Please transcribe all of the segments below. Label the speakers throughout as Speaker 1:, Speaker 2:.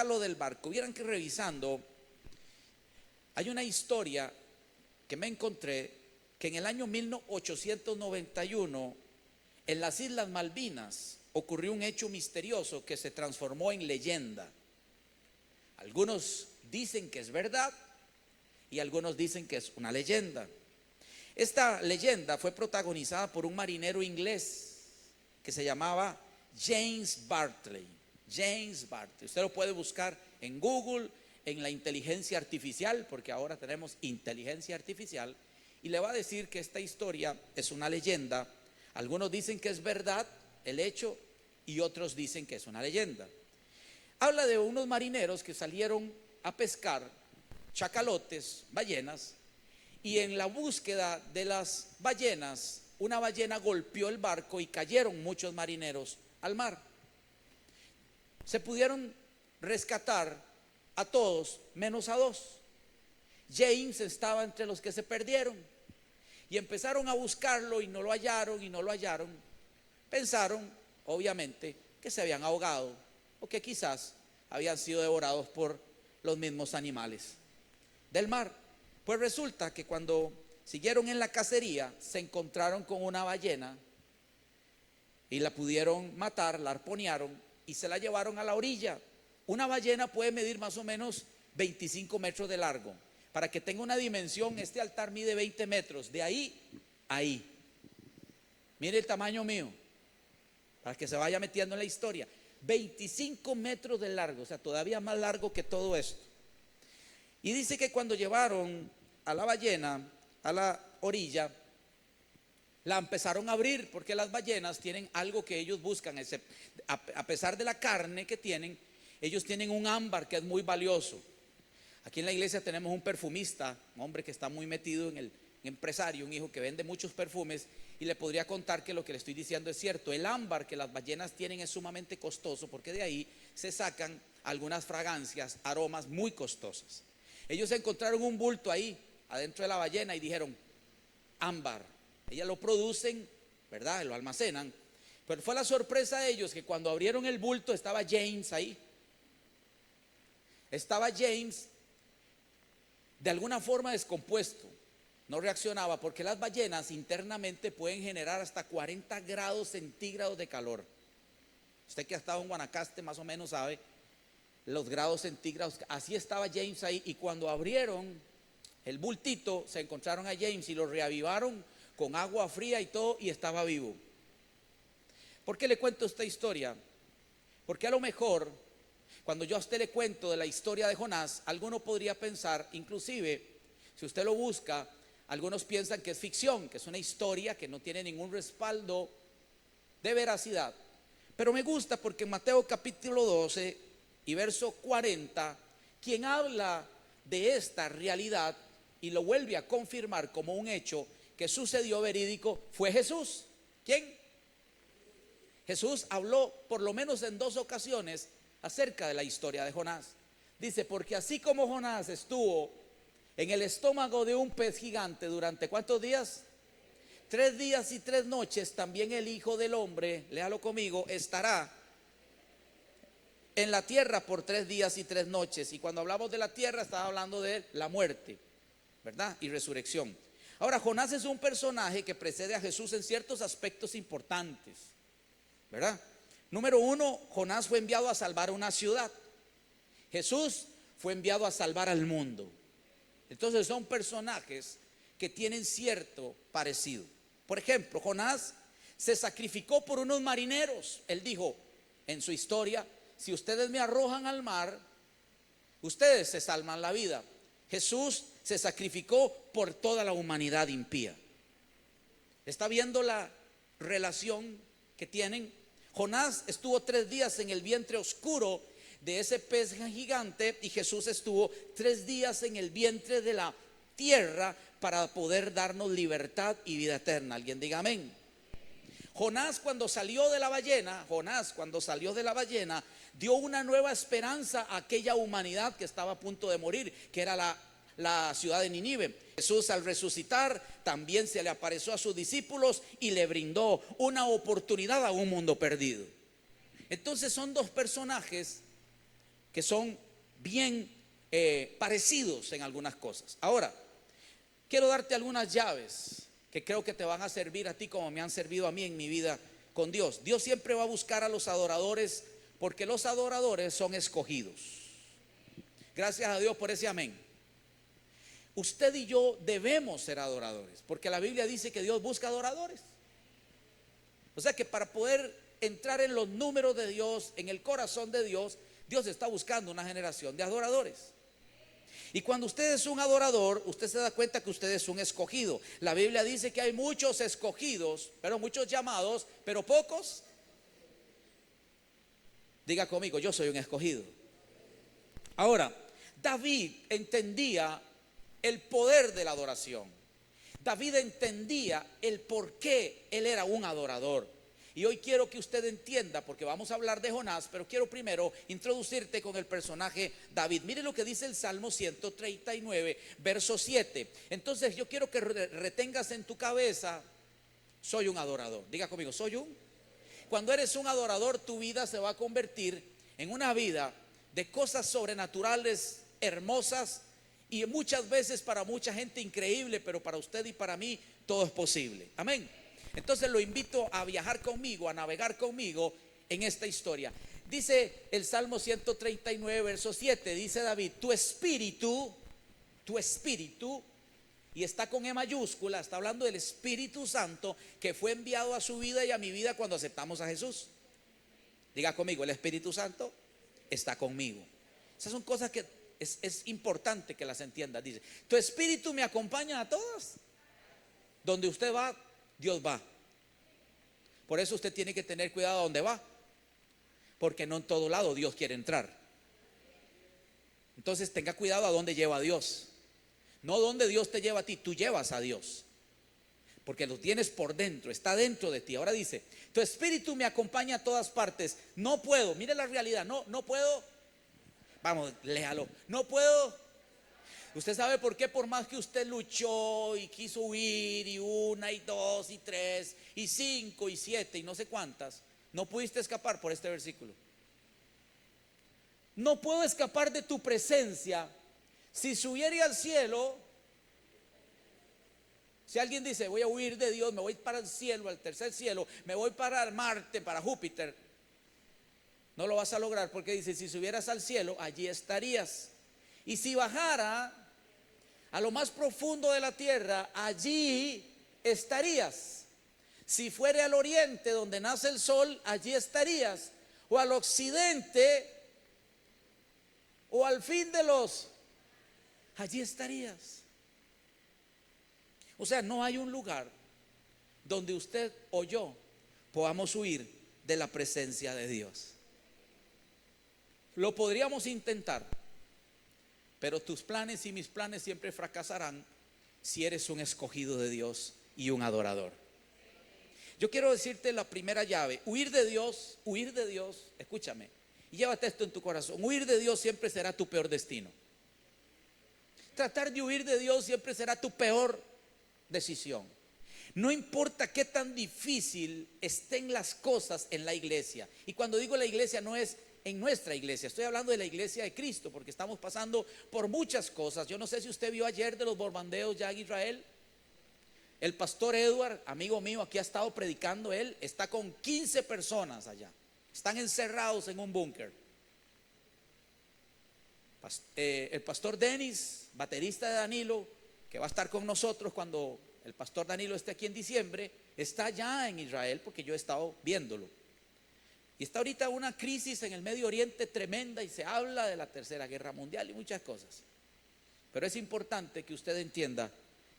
Speaker 1: sacarlo del barco. Vieran que revisando, hay una historia que me encontré que en el año 1891, en las Islas Malvinas, ocurrió un hecho misterioso que se transformó en leyenda. Algunos dicen que es verdad y algunos dicen que es una leyenda. Esta leyenda fue protagonizada por un marinero inglés que se llamaba James Bartley. James Bartley. Usted lo puede buscar en Google, en la inteligencia artificial, porque ahora tenemos inteligencia artificial, y le va a decir que esta historia es una leyenda. Algunos dicen que es verdad el hecho y otros dicen que es una leyenda. Habla de unos marineros que salieron a pescar chacalotes, ballenas, y en la búsqueda de las ballenas, una ballena golpeó el barco y cayeron muchos marineros al mar. Se pudieron rescatar a todos menos a dos. James estaba entre los que se perdieron y empezaron a buscarlo y no lo hallaron y no lo hallaron. Pensaron, obviamente, que se habían ahogado o que quizás habían sido devorados por los mismos animales del mar. Pues resulta que cuando siguieron en la cacería se encontraron con una ballena y la pudieron matar, la arponearon y se la llevaron a la orilla. Una ballena puede medir más o menos 25 metros de largo. Para que tenga una dimensión, este altar mide 20 metros, de ahí a ahí. Mire el tamaño mío, para que se vaya metiendo en la historia. 25 metros de largo, o sea, todavía más largo que todo esto. Y dice que cuando llevaron a la ballena a la orilla, la empezaron a abrir, porque las ballenas tienen algo que ellos buscan, a pesar de la carne que tienen, ellos tienen un ámbar que es muy valioso. Aquí en la iglesia tenemos un perfumista, un hombre que está muy metido en el empresario, un hijo que vende muchos perfumes, y le podría contar que lo que le estoy diciendo es cierto. El ámbar que las ballenas tienen es sumamente costoso, porque de ahí se sacan algunas fragancias, aromas muy costosos. Ellos encontraron un bulto ahí adentro de la ballena y dijeron: ámbar. Ellas lo producen, ¿verdad? Lo almacenan. Pero fue la sorpresa de ellos que cuando abrieron el bulto estaba James ahí. Estaba James de alguna forma descompuesto. No reaccionaba, porque las ballenas internamente pueden generar hasta 40 grados centígrados de calor. Usted que ha estado en Guanacaste más o menos sabe los grados centígrados. Así estaba James ahí, y cuando abrieron el bultito se encontraron a James y lo reavivaron con agua fría y todo, y estaba vivo. ¿Por qué le cuento esta historia? Porque a lo mejor cuando yo a usted le cuento de la historia de Jonás, alguno podría pensar, inclusive si usted lo busca, algunos piensan que es ficción, que es una historia que no tiene ningún respaldo de veracidad. Pero me gusta porque en Mateo capítulo 12 y verso 40, quien habla de esta realidad y lo vuelve a confirmar como un hecho que sucedió verídico fue Jesús. ¿Quién? Jesús habló por lo menos en 2 ocasiones acerca de la historia de Jonás. Dice: porque así como Jonás estuvo en el estómago de un pez gigante durante ¿cuántos días? 3 días y 3 noches, también el Hijo del Hombre, léalo conmigo, estará en la tierra por 3 días y 3 noches. Y cuando hablamos de la tierra, estaba hablando de la muerte, ¿verdad? Y resurrección. Ahora, Jonás es un personaje que precede a Jesús en ciertos aspectos importantes, ¿verdad? Número 1, Jonás fue enviado a salvar una ciudad. Jesús fue enviado a salvar al mundo. Entonces son personajes que tienen cierto parecido. Por ejemplo, Jonás se sacrificó por unos marineros. Él dijo en su historia: si ustedes me arrojan al mar, ustedes se salvan la vida. Jesús se sacrificó por toda la humanidad impía. ¿Está viendo la relación que tienen? Jonás estuvo 3 días en el vientre oscuro de ese pez gigante, y Jesús estuvo 3 días en el vientre de la tierra para poder darnos libertad y vida eterna. Alguien diga amén. Jonás cuando salió de la ballena, dio una nueva esperanza a aquella humanidad que estaba a punto de morir, que era la ciudad de Nínive. Jesús, al resucitar, también se le apareció a sus discípulos y le brindó una oportunidad a un mundo perdido. Entonces son 2 personajes que son bien parecidos en algunas cosas. Ahora, quiero darte algunas llaves que creo que te van a servir a ti como me han servido a mí en mi vida con Dios. Dios siempre va a buscar a los adoradores, porque los adoradores son escogidos. Gracias a Dios por ese amén. Usted y yo debemos ser adoradores, porque la Biblia dice que Dios busca adoradores. O sea que para poder entrar en los números de Dios, en el corazón de Dios, Dios está buscando una generación de adoradores. Y cuando usted es un adorador, usted se da cuenta que usted es un escogido. La Biblia dice que hay muchos escogidos, pero muchos llamados, pero pocos. Diga conmigo, yo soy un escogido. Ahora, David entendía el poder de la adoración. David entendía el por qué él era un adorador. Y hoy quiero que usted entienda, porque vamos a hablar de Jonás, pero quiero primero introducirte con el personaje David. Mire lo que dice el Salmo 139, verso 7. Entonces yo quiero que retengas en tu cabeza, soy un adorador. Diga conmigo, soy un. Cuando eres un adorador, tu vida se va a convertir en una vida de cosas sobrenaturales, hermosas, y muchas veces para mucha gente increíble, pero para usted y para mí todo es posible. Amén. Entonces lo invito a viajar conmigo, a navegar conmigo en esta historia. Dice el Salmo 139, verso 7, dice David, tu espíritu, y está con E mayúscula, está hablando del Espíritu Santo que fue enviado a su vida y a mi vida cuando aceptamos a Jesús. Diga conmigo, el Espíritu Santo está conmigo. Esas son cosas que es importante que las entiendas. Dice, tu espíritu me acompaña a todas. Donde usted va, Dios va. Por eso usted tiene que tener cuidado a dónde va, porque no en todo lado Dios quiere entrar. Entonces tenga cuidado a dónde lleva a Dios. No donde Dios te lleva a ti, tú llevas a Dios, porque lo tienes por dentro, está dentro de ti. Ahora dice, tu espíritu me acompaña a todas partes. No puedo, mire la realidad, no puedo. Vamos, léalo, no puedo. Usted sabe por qué, por más que usted luchó y quiso huir, y 1, y 2, y 3, y 5, y 7, y no sé cuántas, no pudiste escapar por este versículo. No puedo escapar de tu presencia. Si subiera al cielo, si alguien dice voy a huir de Dios, me voy para el cielo, al tercer cielo, me voy para Marte, para Júpiter, no lo vas a lograr, porque dice, si subieras al cielo, allí estarías. Y si bajara a lo más profundo de la tierra, allí estarías. Si fuere al oriente donde nace el sol, allí estarías. O al occidente, o al fin de los, allí estarías. O sea, no hay un lugar donde usted o yo podamos huir de la presencia de Dios. Lo podríamos intentar, pero tus planes y mis planes siempre fracasarán si eres un escogido de Dios y un adorador. Yo quiero decirte la primera llave: huir de Dios, escúchame, y llévate esto en tu corazón. Huir de Dios siempre será tu peor destino. Tratar de huir de Dios siempre será tu peor decisión. No importa qué tan difícil estén las cosas en la iglesia. Y cuando digo la iglesia, no es en nuestra iglesia, estoy hablando de la iglesia de Cristo, porque estamos pasando por muchas cosas. Yo no sé si usted vio ayer de los bombardeos ya en Israel. El pastor Edward, amigo mío, aquí ha estado predicando. Él está con 15 personas allá, están encerrados en un búnker. El pastor Dennis, baterista de Danilo, que va a estar con nosotros cuando el pastor Danilo esté aquí en diciembre, está allá en Israel, porque yo he estado viéndolo. Y está ahorita una crisis en el Medio Oriente tremenda, y se habla de la Tercera Guerra Mundial y muchas cosas. Pero es importante que usted entienda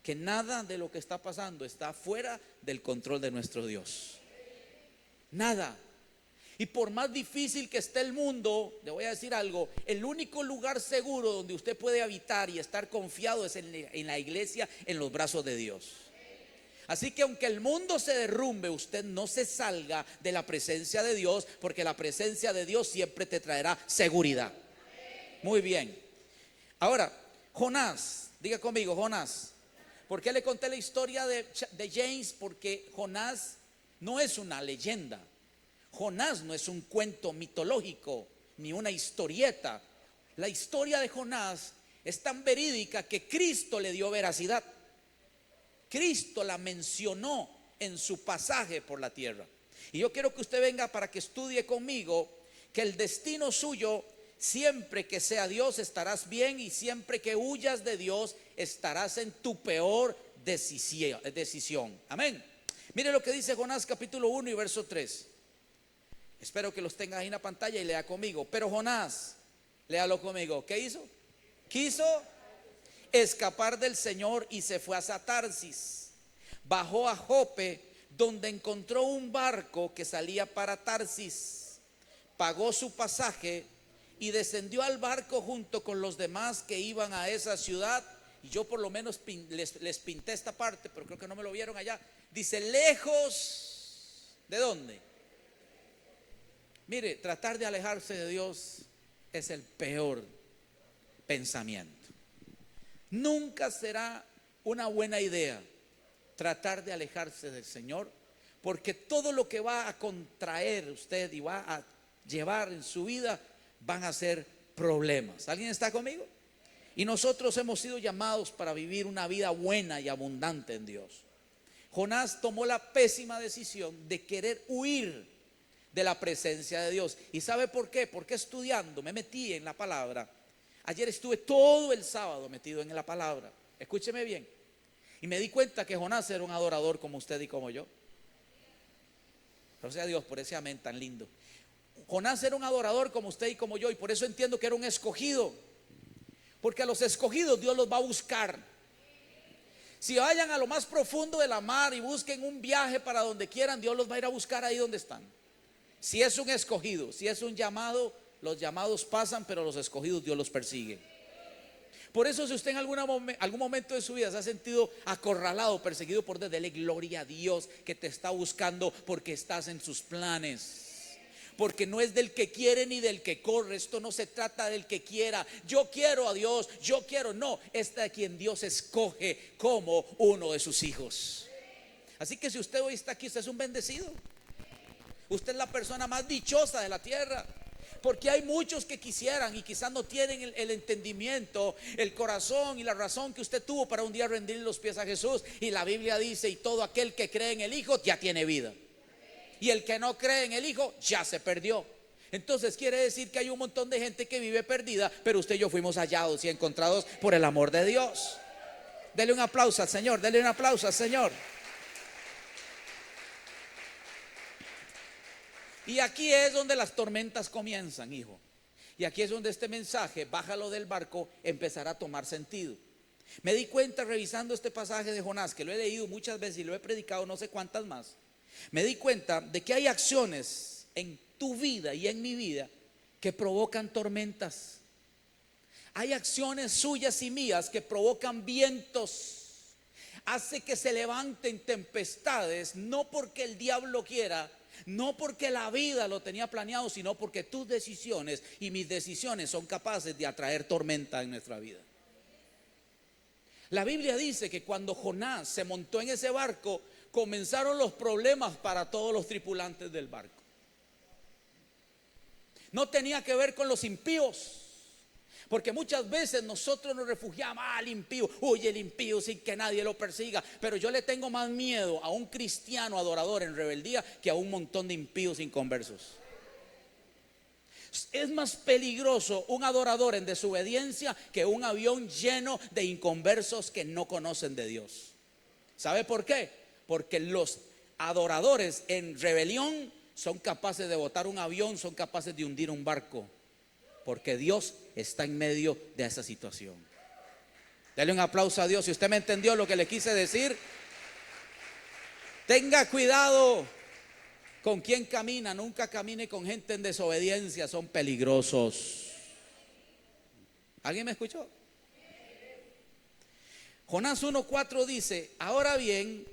Speaker 1: que nada de lo que está pasando está fuera del control de nuestro Dios. Nada. Y por más difícil que esté el mundo, le voy a decir algo: el único lugar seguro donde usted puede habitar y estar confiado es en la iglesia, en los brazos de Dios. Así que aunque el mundo se derrumbe, usted no se salga de la presencia de Dios, porque la presencia de Dios siempre te traerá seguridad. Muy bien. Ahora, Jonás, diga conmigo, Jonás. ¿Por qué le conté la historia de James? Porque Jonás no es una leyenda. Jonás no es un cuento mitológico. ni una historieta. La historia de Jonás es tan verídica que Cristo le dio veracidad. Cristo la mencionó en su pasaje por la tierra. Y yo quiero que usted venga para que estudie conmigo que el destino suyo, siempre que sea Dios, estarás bien, y siempre que huyas de Dios, estarás en tu peor decisión. Amén. Mire lo que dice Jonás capítulo 1 y verso 3. Espero que los tenga ahí en la pantalla y lea conmigo. Pero Jonás, léalo conmigo, ¿qué hizo? Quiso escapar del Señor y se fue a Tarsis. Bajó a Jope, donde encontró un barco que salía para Tarsis. Pagó su pasaje y descendió al barco junto con los demás que iban a esa ciudad. Y yo por lo menos les pinté esta parte, pero creo que no me lo vieron allá. Dice, lejos, ¿de dónde? Mire, tratar de alejarse de Dios es el peor pensamiento. Nunca será una buena idea tratar de alejarse del Señor, porque todo lo que va a contraer usted y va a llevar en su vida van a ser problemas. ¿Alguien está conmigo? Y nosotros hemos sido llamados para vivir una vida buena y abundante en Dios. Jonás tomó la pésima decisión de querer huir de la presencia de Dios. ¿Y sabe por qué? Porque estudiando me metí en la palabra. Ayer estuve todo el sábado metido en la palabra. Escúcheme bien. Y me di cuenta que Jonás era un adorador como usted y como yo. Gracias a Dios por ese amén tan lindo. Jonás era un adorador como usted y como yo, y por eso entiendo que era un escogido, porque a los escogidos Dios los va a buscar. Si vayan a lo más profundo de la mar y busquen un viaje para donde quieran, Dios los va a ir a buscar ahí donde están. Si es un escogido, si es un llamado, los llamados pasan, pero los escogidos Dios los persigue. Por eso, si usted en algún momento de su vida se ha sentido acorralado, perseguido por Dios, dele gloria a Dios que te está buscando, porque estás en sus planes. Porque no es del que quiere ni del que corre. Esto no se trata del que quiera. Yo quiero a Dios, yo quiero. No, es de quien Dios escoge como uno de sus hijos. Así que si usted hoy está aquí, usted es un bendecido. Usted es la persona más dichosa de la tierra. Porque hay muchos que quisieran y quizás no tienen el entendimiento, el corazón y la razón que usted tuvo para un día rendir los pies a Jesús. Y la Biblia dice, y todo aquel que cree en el Hijo ya tiene vida. Y el que no cree en el Hijo ya se perdió. Entonces quiere decir que hay un montón de gente que vive perdida, pero usted y yo fuimos hallados y encontrados por el amor de Dios. Dele un aplauso al Señor, dele un aplauso al Señor. Y aquí es donde las tormentas comienzan, hijo. Y aquí es donde este mensaje, bájalo del barco, empezará a tomar sentido. Me di cuenta revisando este pasaje de Jonás, que lo he leído muchas veces y lo he predicado no sé cuántas más. Me di cuenta de que hay acciones en tu vida y en mi vida que provocan tormentas. Hay acciones suyas y mías que provocan vientos. Hace que se levanten tempestades, no porque el diablo quiera, no porque la vida lo tenía planeado, sino porque tus decisiones y mis decisiones son capaces de atraer tormenta en nuestra vida. La Biblia dice que cuando Jonás se montó en ese barco, comenzaron los problemas para todos los tripulantes del barco. No tenía que ver con los impíos, porque muchas veces nosotros nos refugiamos al impío, huye el impío sin que nadie lo persiga. Pero yo le tengo más miedo a un cristiano adorador en rebeldía que a un montón de impíos inconversos. Es más peligroso un adorador en desobediencia que un avión lleno de inconversos que no conocen de Dios. ¿Sabe por qué? Porque los adoradores en rebelión son capaces de botar un avión, son capaces de hundir un barco, porque Dios está en medio de esa situación. Dale un aplauso a Dios si usted me entendió lo que le quise decir. Tenga cuidado con quién camina. Nunca camine con gente en desobediencia, son peligrosos. ¿Alguien me escuchó? Jonás 1:4 dice, ahora bien,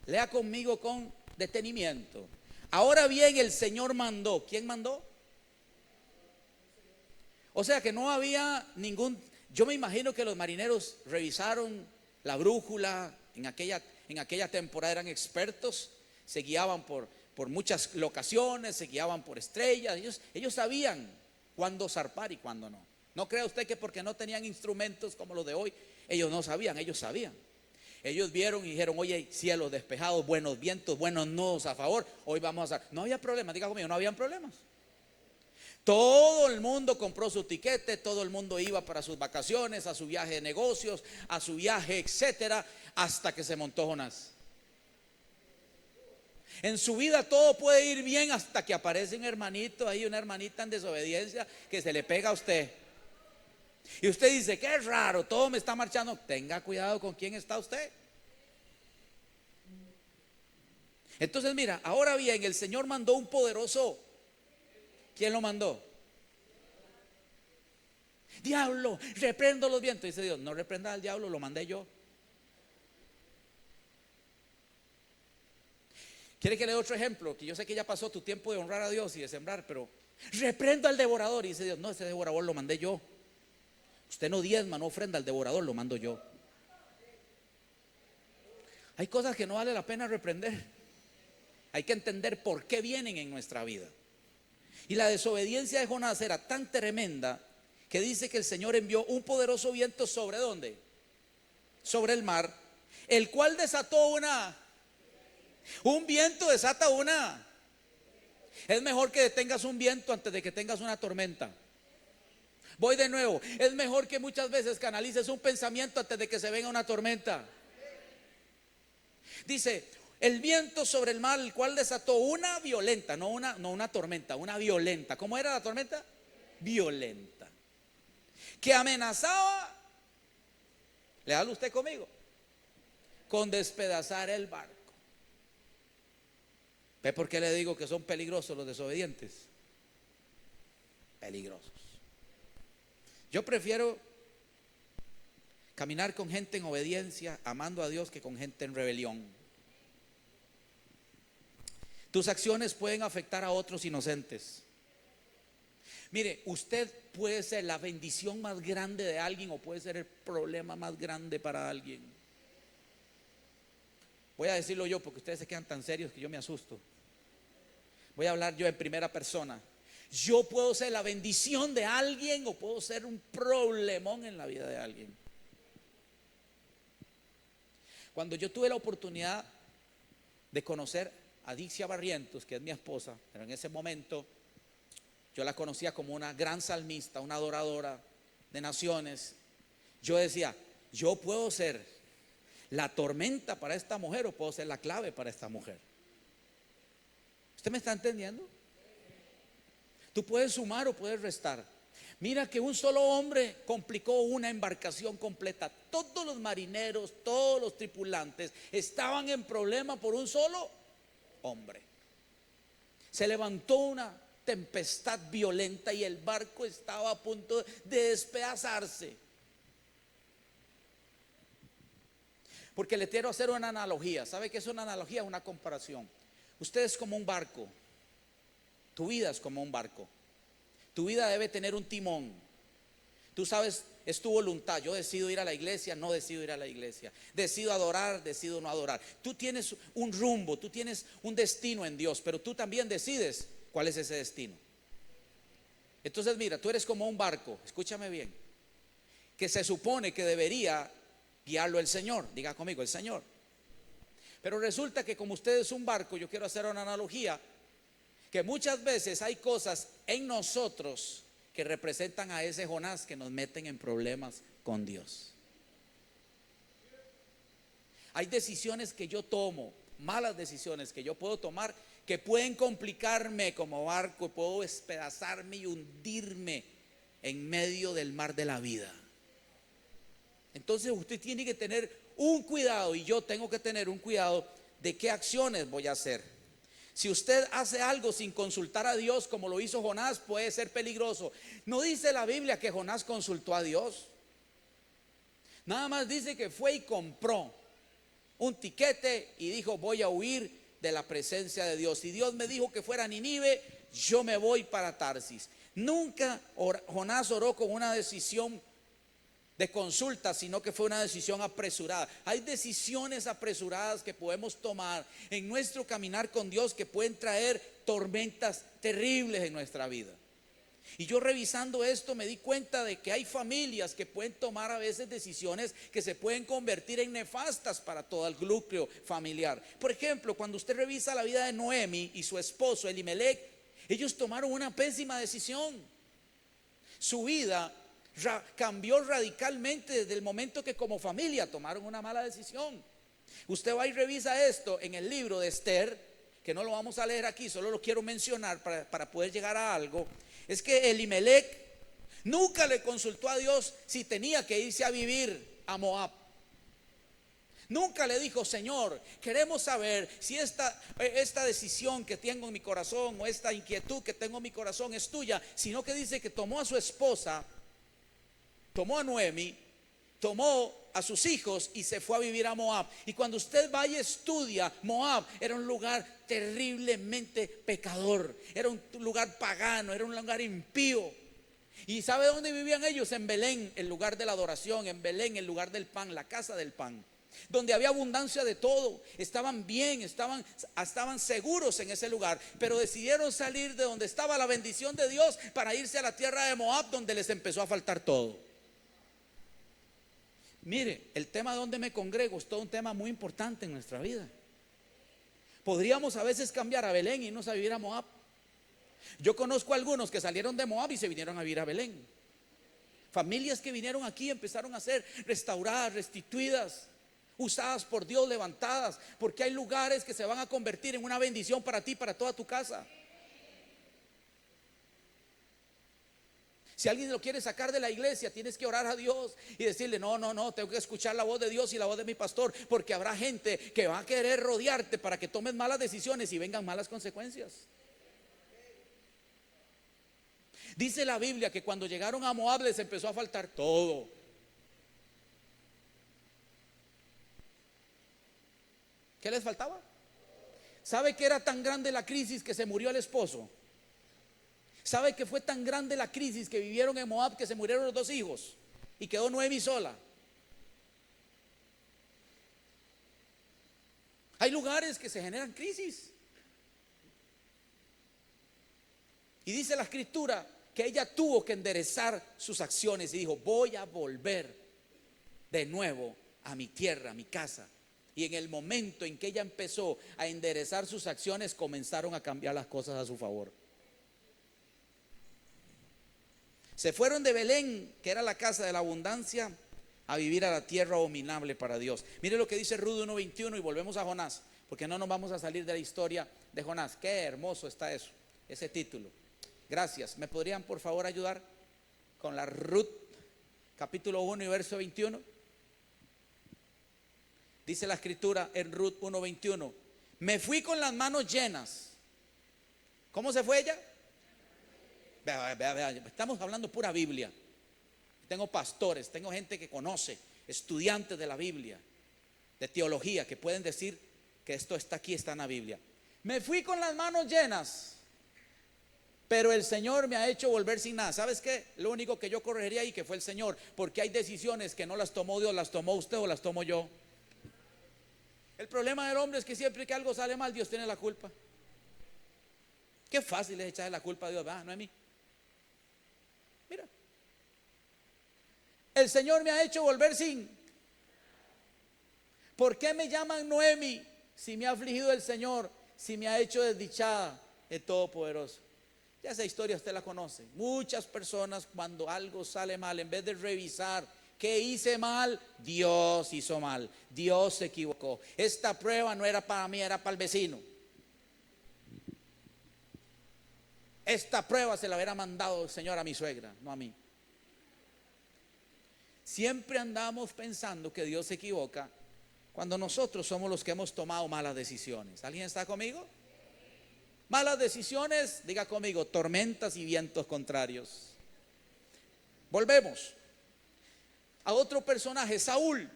Speaker 1: lea conmigo con detenimiento. Ahora bien, el Señor mandó. ¿Quién mandó? O sea que no había ningún. Yo me imagino que los marineros revisaron la brújula. En aquella temporada eran expertos, se guiaban por muchas locaciones, se guiaban por estrellas. Ellos sabían cuándo zarpar y cuándo no. No crea usted que porque no tenían instrumentos como los de hoy, ellos no sabían, ellos sabían. Ellos vieron y dijeron: oye, cielos despejados, buenos vientos, buenos nudos a favor, hoy vamos a... No había problemas, diga conmigo, no habían problemas. Todo el mundo compró su tiquete, todo el mundo iba para sus vacaciones, a su viaje de negocios, a su viaje, etcétera, hasta que se montó Jonás. En su vida todo puede ir bien hasta que aparece un hermanito ahí, una hermanita en desobediencia que se le pega a usted. Y usted dice: qué raro, todo me está marchando. Tenga cuidado con quién está usted. Entonces mira, ahora bien, el Señor mandó un poderoso. ¿Quién lo mandó? Diablo, reprendo los vientos. Dice Dios: no reprenda al diablo, lo mandé yo. ¿Quiere que le dé otro ejemplo? Que yo sé que ya pasó tu tiempo de honrar a Dios y de sembrar, pero reprendo al devorador. Y dice Dios: no, ese devorador lo mandé yo. Usted no diezma, no ofrenda al devorador, lo mando yo. Hay cosas que no vale la pena reprender. Hay que entender por qué vienen en nuestra vida. Y la desobediencia de Jonás era tan tremenda que dice que el Señor envió un poderoso viento. ¿Sobre dónde? Sobre el mar, el cual desató un viento desata una. Es mejor que detengas un viento antes de que tengas una tormenta. Voy de nuevo. Es mejor que muchas veces canalices un pensamiento antes de que se venga una tormenta. Dice: el viento sobre el mar, el cual desató una violenta, no una tormenta, una violenta. ¿Cómo era la tormenta? Violenta. Que amenazaba, le habla usted conmigo, con despedazar el barco. ¿Ve por qué le digo que son peligrosos los desobedientes? Peligrosos. Yo prefiero caminar con gente en obediencia, amando a Dios, que con gente en rebelión. Tus acciones pueden afectar a otros inocentes. Mire, usted puede ser la bendición más grande de alguien o puede ser el problema más grande para alguien. Voy a decirlo yo porque ustedes se quedan tan serios que yo me asusto. Voy a hablar yo en primera persona. Yo puedo ser la bendición de alguien o puedo ser un problemón en la vida de alguien. Cuando yo tuve la oportunidad de conocer a Dixia Barrientos, que es mi esposa, pero en ese momento yo la conocía como una gran salmista, una adoradora de naciones. Yo decía: yo puedo ser la tormenta para esta mujer o puedo ser la clave para esta mujer. ¿Usted me está entendiendo? Tú puedes sumar o puedes restar. Mira que un solo hombre complicó una embarcación completa. Todos los marineros, todos los tripulantes estaban en problema por un solo hombre. Se levantó una tempestad violenta y el barco estaba a punto de despedazarse. Porque le quiero hacer una analogía. ¿Sabe qué es una analogía? Una comparación. Usted es como un barco. Tu vida es como un barco. Tu vida debe tener un timón. Tú sabes, es tu voluntad. Yo decido ir a la iglesia, no decido ir a la iglesia. Decido adorar, decido no adorar. Tú tienes un rumbo, tú tienes un destino en Dios, pero tú también decides cuál es ese destino. Entonces mira, tú eres como un barco, escúchame bien, que se supone que debería guiarlo el Señor. Diga conmigo, el Señor. Pero resulta que como usted es un barco, yo quiero hacer una analogía, que muchas veces hay cosas en nosotros que representan a ese Jonás que nos meten en problemas con Dios. Hay decisiones que yo tomo, malas decisiones que yo puedo tomar, que pueden complicarme como barco, puedo despedazarme y hundirme en medio del mar de la vida. Entonces usted tiene que tener un cuidado, y yo tengo que tener un cuidado de qué acciones voy a hacer. Si usted hace algo sin consultar a Dios, como lo hizo Jonás, puede ser peligroso. No dice la Biblia que Jonás consultó a Dios. Nada más dice que fue y compró un tiquete y dijo: voy a huir de la presencia de Dios. Si Dios me dijo que fuera a Nínive, yo me voy para Tarsis. Nunca Jonás oró con una decisión de consulta, sino que fue una decisión apresurada. Hay decisiones apresuradas que podemos tomar en nuestro caminar con Dios que pueden traer tormentas terribles en nuestra vida. Y yo revisando esto me di cuenta de que hay familias que pueden tomar a veces decisiones que se pueden convertir en nefastas para todo el núcleo familiar. Por ejemplo, cuando usted revisa la vida de Noemi y su esposo Elimelech, ellos tomaron una pésima decisión. Su vida cambió radicalmente desde el momento que como familia tomaron una mala decisión. Usted va y revisa esto en el libro de Esther, que no lo vamos a leer aquí, solo lo quiero mencionar para poder llegar a algo. Es que Elimelech nunca le consultó a Dios si tenía que irse a vivir a Moab. Nunca le dijo: Señor, queremos saber si esta decisión que tengo en mi corazón o esta inquietud que tengo en mi corazón es tuya. Sino que dice que tomó a su esposa, tomó a Noemi, tomó a sus hijos y se fue a vivir a Moab. Y cuando usted vaya y estudia, Moab era un lugar terriblemente pecador, era un lugar pagano, era un lugar impío. ¿Y sabe dónde vivían ellos? En Belén, el lugar de la adoración, en Belén, el lugar del pan, la casa del pan, donde había abundancia de todo. Estaban bien, estaban seguros en ese lugar, pero decidieron salir de donde estaba la bendición de Dios para irse a la tierra de Moab, donde les empezó a faltar todo. Mire, el tema de donde me congrego es todo un tema muy importante en nuestra vida. Podríamos a veces cambiar a Belén y irnos a vivir a Moab. Yo conozco a algunos que salieron de Moab y se vinieron a vivir a Belén. Familias que vinieron aquí empezaron a ser restauradas, restituidas, usadas por Dios, levantadas, porque hay lugares que se van a convertir en una bendición para ti, para toda tu casa. Si alguien lo quiere sacar de la iglesia, tienes que orar a Dios y decirle: no, tengo que escuchar la voz de Dios y la voz de mi pastor, porque habrá gente que va a querer rodearte para que tomes malas decisiones y vengan malas consecuencias. Dice la Biblia que cuando llegaron a Moab les empezó a faltar todo. ¿Qué les faltaba? ¿Sabe que era tan grande la crisis que se murió el esposo? ¿Sabe que fue tan grande la crisis que vivieron en Moab que se murieron los 2 hijos y quedó Noemi sola? Hay lugares que se generan crisis. Y dice la escritura que ella tuvo que enderezar sus acciones y dijo: voy a volver de nuevo a mi tierra, a mi casa. Y en el momento en que ella empezó a enderezar sus acciones, comenzaron a cambiar las cosas a su favor. Se fueron de Belén, que era la casa de la abundancia, a vivir a la tierra abominable para Dios. Mire lo que dice Ruth 1:21, y volvemos a Jonás, porque no nos vamos a salir de la historia de Jonás. Qué hermoso está eso, ese título. Gracias. ¿Me podrían por favor ayudar con la Ruth capítulo 1 y verso 21? Dice la escritura en Ruth 1:21: me fui con las manos llenas. ¿Cómo se fue ella? Vea, estamos hablando pura Biblia. Tengo pastores, tengo gente que conoce, estudiantes de la Biblia, de teología, que pueden decir que esto está aquí, está en la Biblia. Me fui con las manos llenas, pero el Señor me ha hecho volver sin nada. ¿Sabes qué? Lo único que yo corregiría ahí que fue el Señor, porque hay decisiones que no las tomó Dios, las tomó usted o las tomo yo. El problema del hombre es que siempre que algo sale mal, Dios tiene la culpa. Qué fácil es echarle la culpa a Dios, ¿verdad? No a mí. Mira, el Señor me ha hecho volver sin. ¿Por qué me llaman Noemi si me ha afligido el Señor, si me ha hecho desdichada el Todopoderoso? Ya esa historia usted la conoce. Muchas personas, cuando algo sale mal, en vez de revisar qué hice mal, Dios hizo mal, Dios se equivocó. Esta prueba no era para mí, era para el vecino. Esta prueba se la hubiera mandado el Señor a mi suegra, no a mí. Siempre andamos pensando que Dios se equivoca cuando nosotros somos los que hemos tomado malas decisiones. ¿Alguien está conmigo? Malas decisiones, diga conmigo, tormentas y vientos contrarios. Volvemos a otro personaje, Saúl.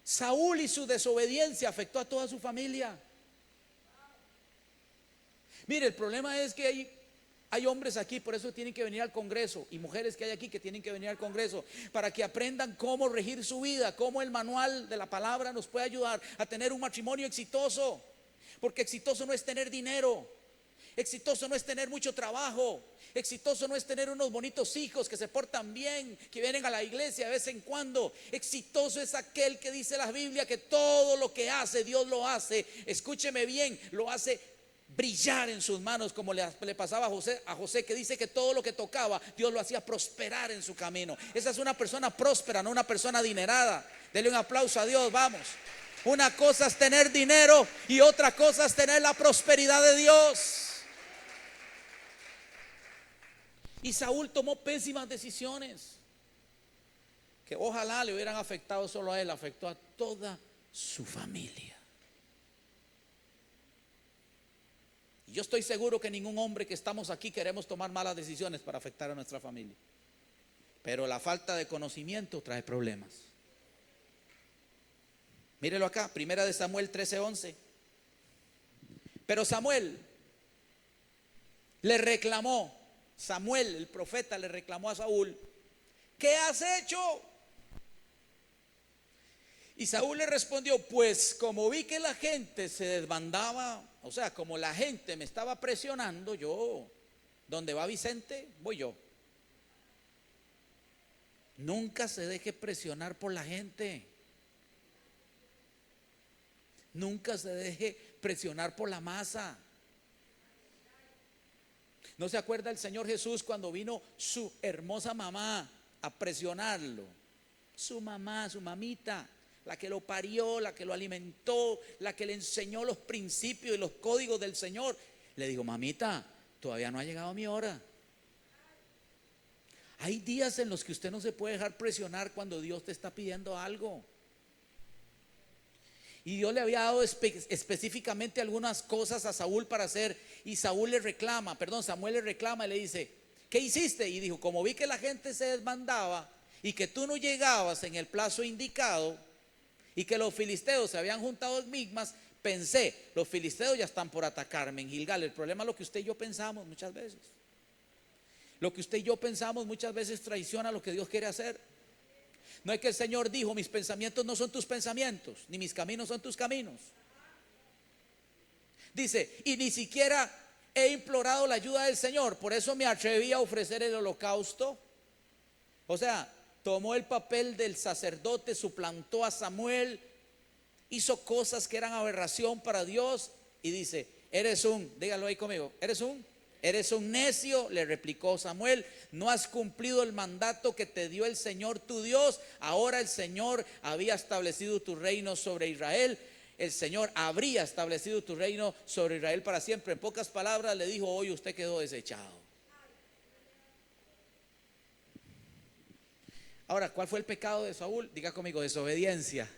Speaker 1: Saúl y su desobediencia afectó a toda su familia. Mire, el problema es que Hay hombres aquí, por eso tienen que venir al Congreso, y mujeres que hay aquí que tienen que venir al Congreso, para que aprendan cómo regir su vida, cómo el manual de la palabra nos puede ayudar a tener un matrimonio exitoso. Porque exitoso no es tener dinero, exitoso no es tener mucho trabajo, exitoso no es tener unos bonitos hijos que se portan bien, que vienen a la iglesia de vez en cuando. Exitoso es aquel que dice la Biblia que todo lo que hace, Dios lo hace, escúcheme bien, lo hace brillar en sus manos, como le pasaba a José, que dice que todo lo que tocaba, Dios lo hacía prosperar en su camino. Esa es una persona próspera, no una persona adinerada. Dele un aplauso a Dios, vamos. Una cosa es tener dinero y otra cosa es tener la prosperidad de Dios. Y Saúl tomó pésimas decisiones que ojalá le hubieran afectado solo a él, afectó a toda su familia. Y yo estoy seguro que ningún hombre que estamos aquí queremos tomar malas decisiones para afectar a nuestra familia. Pero la falta de conocimiento trae problemas. Mírelo acá, primera de Samuel 13:11. Pero Samuel le reclamó, Samuel el profeta le reclamó a Saúl: ¿qué has hecho? Y Saúl le respondió: pues como vi que la gente se desbandaba, o sea, como la gente me estaba presionando, yo, donde va Vicente, voy yo. Nunca se deje presionar por la gente. Nunca se deje presionar por la masa. ¿No se acuerda el Señor Jesús cuando vino su hermosa mamá a presionarlo? Su mamá, su mamita, la que lo parió, la que lo alimentó, la que le enseñó los principios y los códigos del Señor. Le dijo: mamita, todavía no ha llegado mi hora. Hay días en los que usted no se puede dejar presionar cuando Dios te está pidiendo algo. Y Dios le había dado específicamente algunas cosas a Saúl para hacer. Y Samuel le reclama y le dice: ¿qué hiciste? Y dijo: como vi que la gente se desbandaba y que tú no llegabas en el plazo indicado y que los filisteos se habían juntado en Migmas, pensé, los filisteos ya están por atacarme en Gilgal. El problema es lo que usted y yo pensamos muchas veces. Lo que usted y yo pensamos muchas veces traiciona lo que Dios quiere hacer. No es que el Señor dijo: mis pensamientos no son tus pensamientos, ni mis caminos son tus caminos. Dice: y ni siquiera he implorado la ayuda del Señor, por eso me atreví a ofrecer el holocausto. O sea, tomó el papel del sacerdote, suplantó a Samuel, hizo cosas que eran aberración para Dios. Y dice: dígalo ahí conmigo, eres un necio, le replicó Samuel. No has cumplido el mandato que te dio el Señor tu Dios. Ahora el Señor había establecido tu reino sobre Israel. El Señor habría establecido tu reino sobre Israel para siempre. En pocas palabras le dijo: hoy usted quedó desechado. Ahora, ¿cuál fue el pecado de Saúl? Diga conmigo: desobediencia.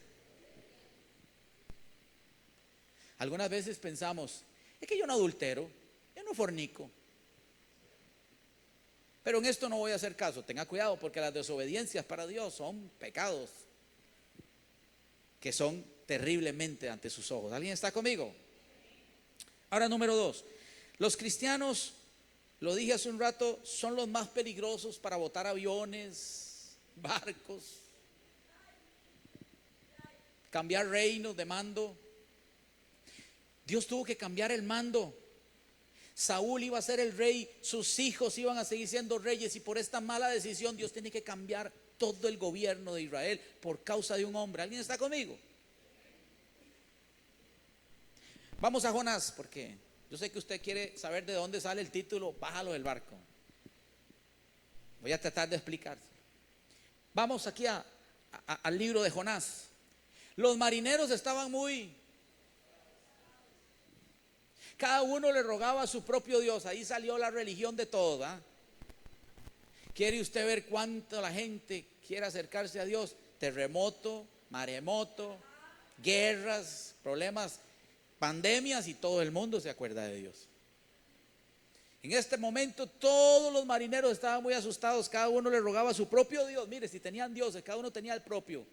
Speaker 1: Algunas veces pensamos: es que yo no adultero, yo no fornico. Pero en esto no voy a hacer caso. Tenga cuidado, porque las desobediencias para Dios son pecados que son terriblemente ante sus ojos. ¿Alguien está conmigo? Ahora, número 2. Los cristianos, lo dije hace un rato, son los más peligrosos para botar aviones, barcos, cambiar reinos de mando. Dios tuvo que cambiar el mando. Saúl iba a ser el rey, sus hijos iban a seguir siendo reyes, y por esta mala decisión Dios tiene que cambiar todo el gobierno de Israel por causa de un hombre. ¿Alguien está conmigo? Vamos a Jonás, porque yo sé que usted quiere saber de dónde sale el título: bájalo del barco. Voy a tratar de explicar. Vamos aquí al libro de Jonás. Los marineros estaban cada uno le rogaba a su propio Dios. Ahí salió la religión de todos, ¿eh? ¿Quiere usted ver cuánto la gente quiere acercarse a Dios? Terremoto, maremoto, guerras, problemas, pandemias, y todo el mundo se acuerda de Dios. En este momento todos los marineros estaban muy asustados. Cada uno le rogaba a su propio Dios. Mire, si tenían dioses, cada uno tenía el propio.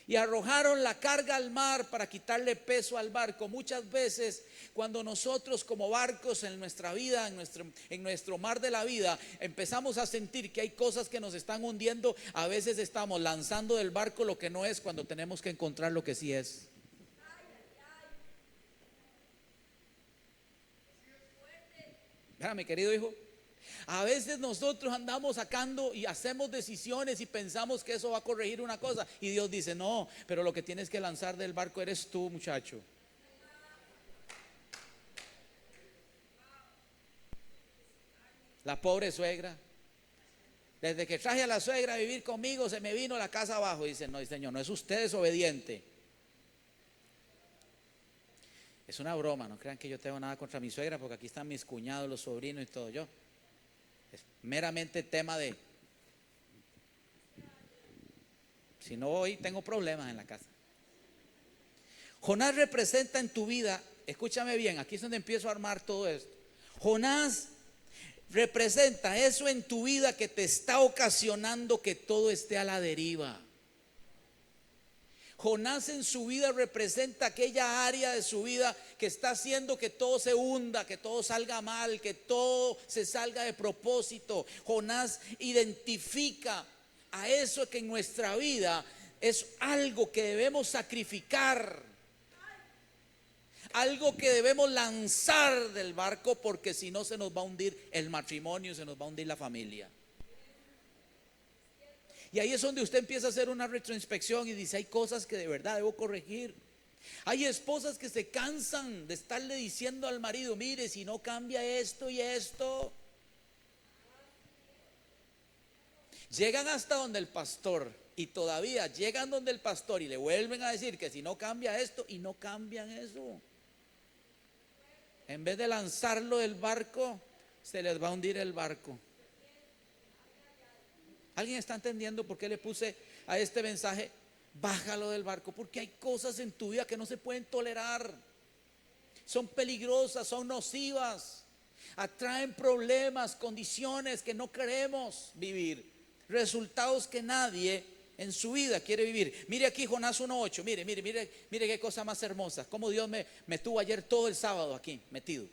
Speaker 1: y arrojaron la carga al mar para quitarle peso al barco. Muchas veces cuando nosotros como barcos en nuestra vida, en nuestro mar de la vida, empezamos a sentir que hay cosas que nos están hundiendo, a veces estamos lanzando del barco lo que no es, cuando tenemos que encontrar lo que sí es. Mira, mi querido hijo, a veces nosotros andamos sacando y hacemos decisiones y pensamos que eso va a corregir una cosa, y Dios dice: no, pero lo que tienes que lanzar del barco eres tú, muchacho. La pobre suegra, desde que traje a la suegra a vivir conmigo, se me vino la casa abajo. Dice: no, señor, no es usted desobediente. Es una broma, no crean que yo tengo nada contra mi suegra, porque aquí están mis cuñados, los sobrinos y todo. Yo es meramente tema de, si no hoy tengo problemas en la casa. Jonás representa en tu vida, escúchame bien, aquí es donde empiezo a armar todo esto. Jonás representa eso en tu vida que te está ocasionando que todo esté a la deriva. Jonás en su vida representa aquella área de su vida que está haciendo que todo se hunda, que todo salga mal, que todo se salga de propósito. Jonás identifica a eso que en nuestra vida es algo que debemos sacrificar, algo que debemos lanzar del barco, porque si no se nos va a hundir el matrimonio, se nos va a hundir la familia. Y ahí es donde usted empieza a hacer una retroinspección y dice: hay cosas que de verdad debo corregir. Hay esposas que se cansan de estarle diciendo al marido: mire, si no cambia esto y esto. Llegan hasta donde el pastor y todavía llegan donde el pastor y le vuelven a decir que si no cambia esto, y no cambian eso. En vez de lanzarlo del barco, se les va a hundir el barco. ¿Alguien está entendiendo por qué le puse a este mensaje: bájalo del barco? Porque hay cosas en tu vida que no se pueden tolerar. Son peligrosas, son nocivas, atraen problemas, condiciones que no queremos vivir, resultados que nadie en su vida quiere vivir. Mire aquí Jonás 1:8. Mire qué cosa más hermosa. Cómo Dios me tuvo ayer todo el sábado aquí metido.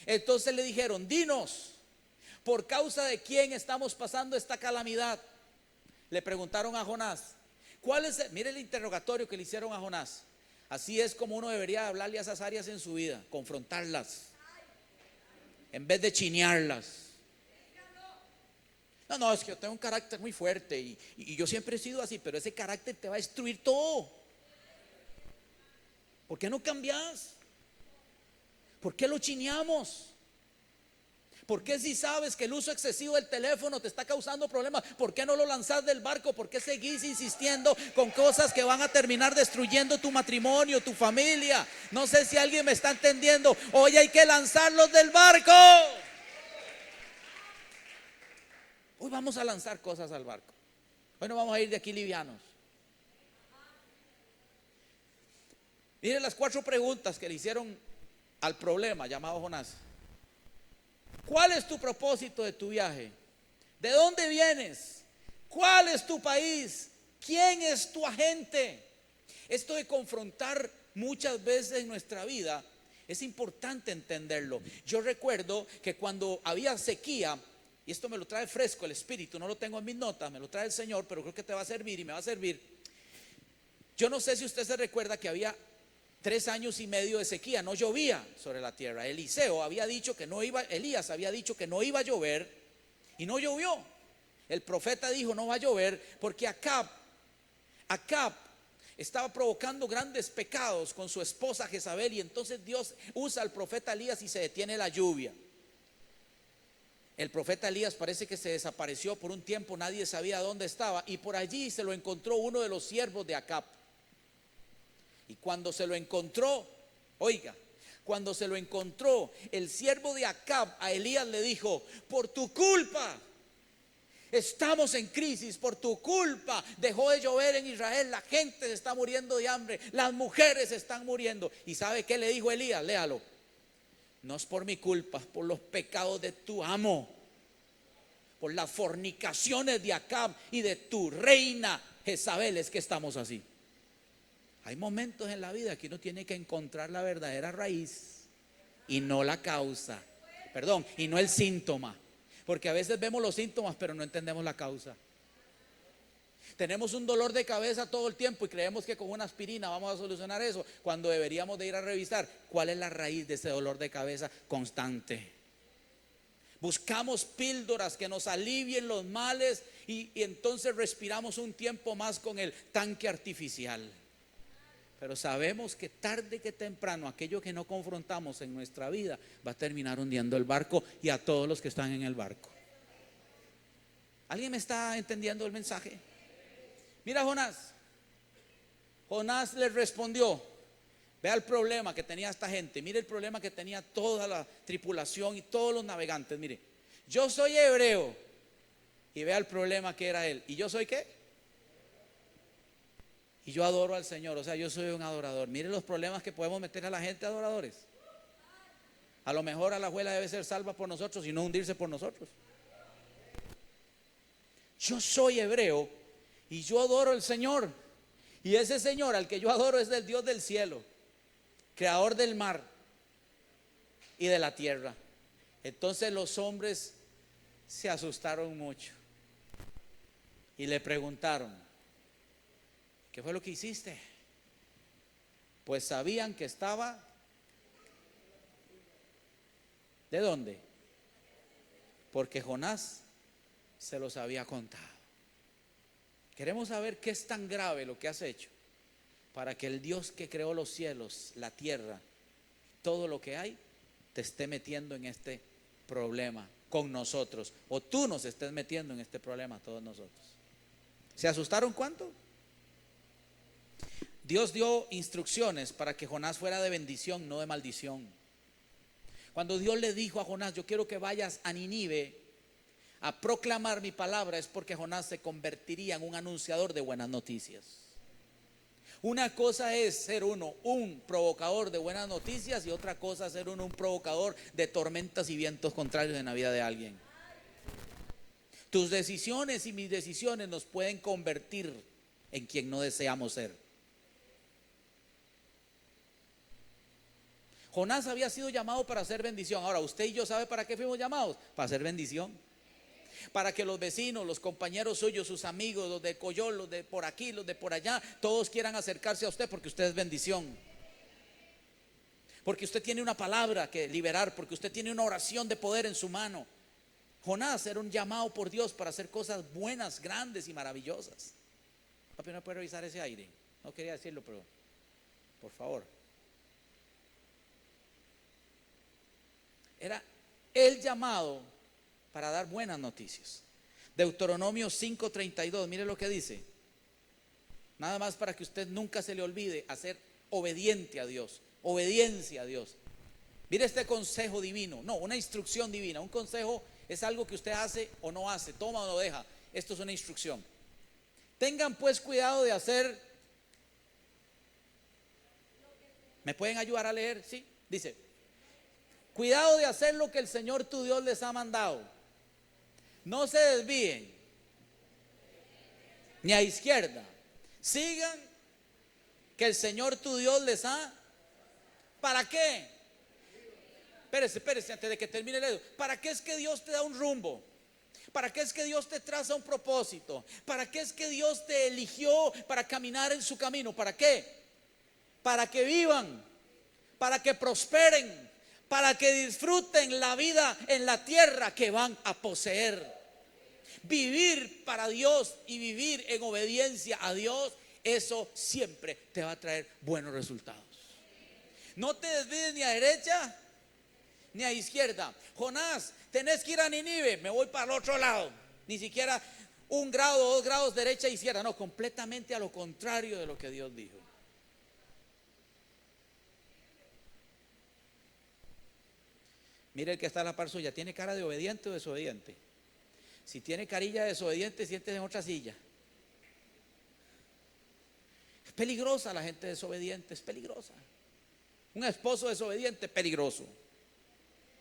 Speaker 1: Entonces le dijeron: dinos, ¿por causa de quién estamos pasando esta calamidad? Le preguntaron a Jonás. Mire el interrogatorio que le hicieron a Jonás. Así es como uno debería hablarle a esas áreas en su vida, confrontarlas, en vez de chinearlas. No, es que yo tengo un carácter muy fuerte y yo siempre he sido así, pero ese carácter te va a destruir todo. ¿Por qué no cambias? ¿Por qué lo chineamos? ¿Por qué, si sabes que el uso excesivo del teléfono te está causando problemas, por qué no lo lanzas del barco? ¿Por qué seguís insistiendo con cosas que van a terminar destruyendo tu matrimonio, tu familia? No sé si alguien me está entendiendo. Hoy hay que lanzarlos del barco. Hoy vamos a lanzar cosas al barco. Hoy no vamos a ir de aquí livianos. Miren las 4 preguntas que le hicieron al problema llamado Jonás. ¿Cuál es tu propósito de tu viaje? ¿De dónde vienes? ¿Cuál es tu país? ¿Quién es tu agente? Esto de confrontar muchas veces en nuestra vida es importante entenderlo. Yo recuerdo que cuando había sequía, y esto me lo trae fresco el Espíritu, no lo tengo en mis notas, me lo trae el Señor, pero creo que te va a servir y me va a servir. Yo no sé si usted se recuerda que había 3 años y medio de sequía, no llovía sobre la tierra. Elías había dicho que no iba a llover y no llovió. El profeta dijo: no va a llover, porque Acab estaba provocando grandes pecados con su esposa Jezabel, y entonces Dios usa al profeta Elías y se detiene la lluvia. El profeta Elías parece que se desapareció por un tiempo, nadie sabía dónde estaba, y por allí se lo encontró uno de los siervos de Acab. Y cuando se lo encontró, el siervo de Acab a Elías le dijo: por tu culpa estamos en crisis, por tu culpa dejó de llover en Israel, la gente se está muriendo de hambre, las mujeres están muriendo. ¿Y sabe qué le dijo Elías? Léalo: no es por mi culpa, es por los pecados de tu amo, por las fornicaciones de Acab y de tu reina Jezabel es que estamos así. Hay momentos en la vida que uno tiene que encontrar la verdadera raíz y no la causa. Perdón, y no el síntoma. Porque a veces vemos los síntomas pero no entendemos la causa. Tenemos un dolor de cabeza todo el tiempo y creemos que con una aspirina vamos a solucionar eso, cuando deberíamos de ir a revisar cuál es la raíz de ese dolor de cabeza constante. Buscamos píldoras que nos alivien los males y entonces respiramos un tiempo más con el tanque artificial. Pero sabemos que tarde que temprano aquello que no confrontamos en nuestra vida va a terminar hundiendo el barco y a todos los que están en el barco. ¿Alguien me está entendiendo el mensaje? Mira Jonás. Jonás les respondió. Vea el problema que tenía esta gente. Mire el problema que tenía toda la tripulación y todos los navegantes. Mire, yo soy hebreo. Y vea el problema que era él. ¿Y yo soy qué? Y yo adoro al Señor. O sea, yo soy un adorador. Mire los problemas que podemos meter a la gente adoradores. A lo mejor a la abuela debe ser salva por nosotros y no hundirse por nosotros. Yo soy hebreo y yo adoro al Señor. Y ese Señor al que yo adoro es el Dios del cielo, creador del mar y de la tierra. Entonces los hombres se asustaron mucho y le preguntaron: ¿qué fue lo que hiciste? Pues sabían que estaba ¿de dónde? Porque Jonás se los había contado. Queremos saber qué es tan grave lo que has hecho para que el Dios que creó los cielos, la tierra, todo lo que hay, te esté metiendo en este problema con nosotros, o tú nos estés metiendo en este problema a todos nosotros. ¿Se asustaron cuánto? Dios dio instrucciones para que Jonás fuera de bendición, no de maldición. Cuando Dios le dijo a Jonás: yo quiero que vayas a Nínive a proclamar mi palabra, es porque Jonás se convertiría en un anunciador de buenas noticias. Una cosa es ser uno un provocador de buenas noticias y otra cosa es ser uno un provocador de tormentas y vientos contrarios en la vida de alguien. Tus decisiones y mis decisiones nos pueden convertir en quien no deseamos ser. Jonás había sido llamado para hacer bendición. Ahora, usted y yo, ¿sabe para qué fuimos llamados? Para hacer bendición. Para que los vecinos, los compañeros suyos, sus amigos, los de Coyol, los de por aquí, los de por allá, todos quieran acercarse a usted porque usted es bendición. Porque usted tiene una palabra que liberar, porque usted tiene una oración de poder en su mano. Jonás era un llamado por Dios para hacer cosas buenas, grandes y maravillosas. Papi, ¿no puede revisar ese aire? No quería decirlo, pero por favor. Era el llamado para dar buenas noticias. Deuteronomio 5:32, mire lo que dice. Nada más para que usted nunca se le olvide hacer obediente a Dios, obediencia a Dios. Mire este consejo divino, no, una instrucción divina. Un consejo es algo que usted hace o no hace, toma o no deja. Esto es una instrucción. Tengan pues cuidado de hacer. ¿Me pueden ayudar a leer? Sí, dice: cuidado de hacer lo que el Señor tu Dios les ha mandado. No se desvíen ni a izquierda. Sigan que el Señor tu Dios les ha. ¿Para qué? Espérese antes de que termine el dedo. ¿Para qué es que Dios te da un rumbo? ¿Para qué es que Dios te traza un propósito? ¿Para qué es que Dios te eligió para caminar en su camino? ¿Para qué? Para que vivan, para que prosperen, para que disfruten la vida en la tierra que van a poseer. Vivir para Dios y vivir en obediencia a Dios, eso siempre te va a traer buenos resultados. No te desvíes ni a derecha ni a izquierda. Jonás, tenés que ir a Nínive, me voy para el otro lado. Ni siquiera 1 grado, 2 grados derecha e izquierda, no, completamente a lo contrario de lo que Dios dijo. Mire el que está a la par suya, ¿tiene cara de obediente o desobediente? Si tiene carilla de desobediente, siéntese en otra silla. Es peligrosa la gente desobediente, es peligrosa. Un esposo desobediente es peligroso.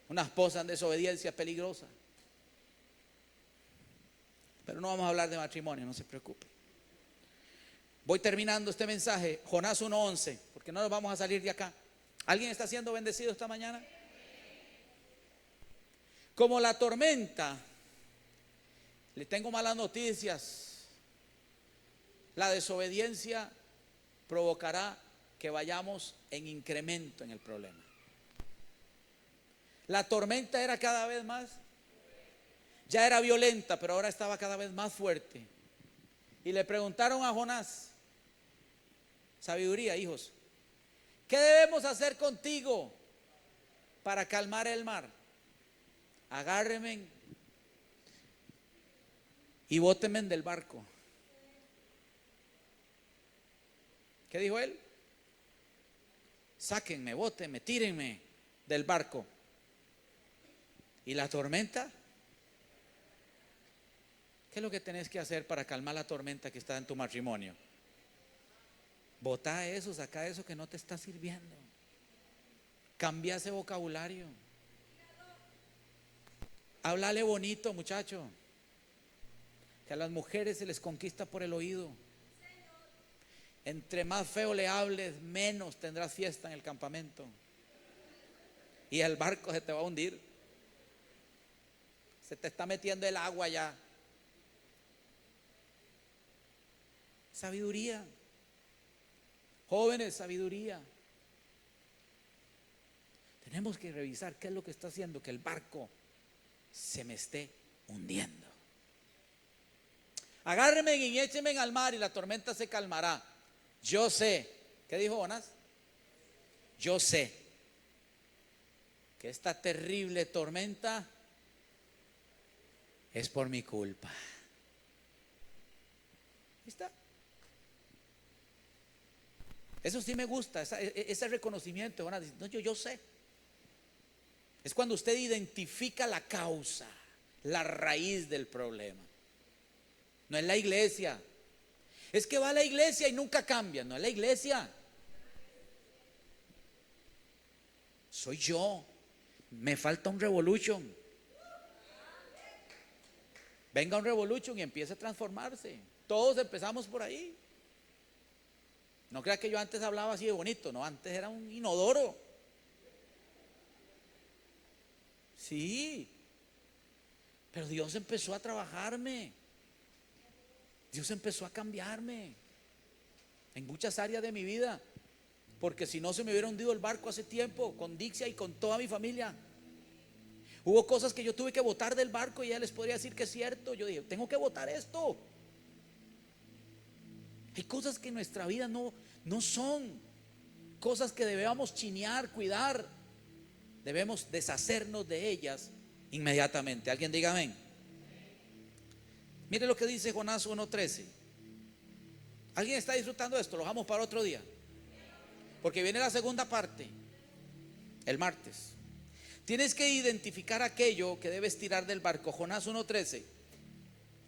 Speaker 1: Una esposa en desobediencia es peligrosa. Pero no vamos a hablar de matrimonio, no se preocupe. Voy terminando este mensaje, Jonás 1:11, porque no nos vamos a salir de acá. ¿Alguien está siendo bendecido esta mañana? Como la tormenta, le tengo malas noticias. La desobediencia provocará que vayamos en incremento en el problema. La tormenta era cada vez más, ya era violenta, pero ahora estaba cada vez más fuerte. Y le preguntaron a Jonás, sabiduría, hijos, ¿qué debemos hacer contigo para calmar el mar? Agárrenme y bótenme del barco. ¿Qué dijo él? Sáquenme, bótenme, tírenme del barco. ¿Y la tormenta? ¿Qué es lo que tenés que hacer para calmar la tormenta que está en tu matrimonio? Botá eso, saca eso que no te está sirviendo. Cambia ese vocabulario. Háblale bonito, muchacho. Que a las mujeres se les conquista por el oído. Entre más feo le hables, menos tendrás fiesta en el campamento. Y el barco se te va a hundir. Se te está metiendo el agua ya. Sabiduría. Jóvenes, sabiduría. Tenemos que revisar qué es lo que está haciendo que el barco se me esté hundiendo. Agárrenme y échenme al mar y la tormenta se calmará. Yo sé, ¿qué dijo Jonás? Yo sé que esta terrible tormenta es por mi culpa. Ahí está. Eso sí me gusta, ese reconocimiento. Jonás dice, no, yo sé. Es cuando usted identifica la causa, la raíz del problema. No es la iglesia. Es que va a la iglesia y nunca cambia. No es la iglesia. Soy yo. Me falta un revolution. Venga un revolution y empiece a transformarse. Todos empezamos por ahí. No crea que yo antes hablaba así de bonito. No, antes era un inodoro. Sí. Pero Dios empezó a trabajarme. Dios empezó a cambiarme en muchas áreas de mi vida, porque si no se me hubiera hundido el barco hace tiempo, con Dixia y con toda mi familia. Hubo cosas que yo tuve que botar del barco y ya les podría decir que es cierto. Yo dije, tengo que botar esto. Hay cosas que en nuestra vida no son cosas que debemos chinear, cuidar. Debemos deshacernos de ellas inmediatamente. Alguien diga amén. Mire lo que dice Jonás 1:13. ¿Alguien está disfrutando de esto? Lo dejamos para otro día, porque viene la segunda parte el martes. Tienes que identificar aquello que debes tirar del barco. Jonás 1:13.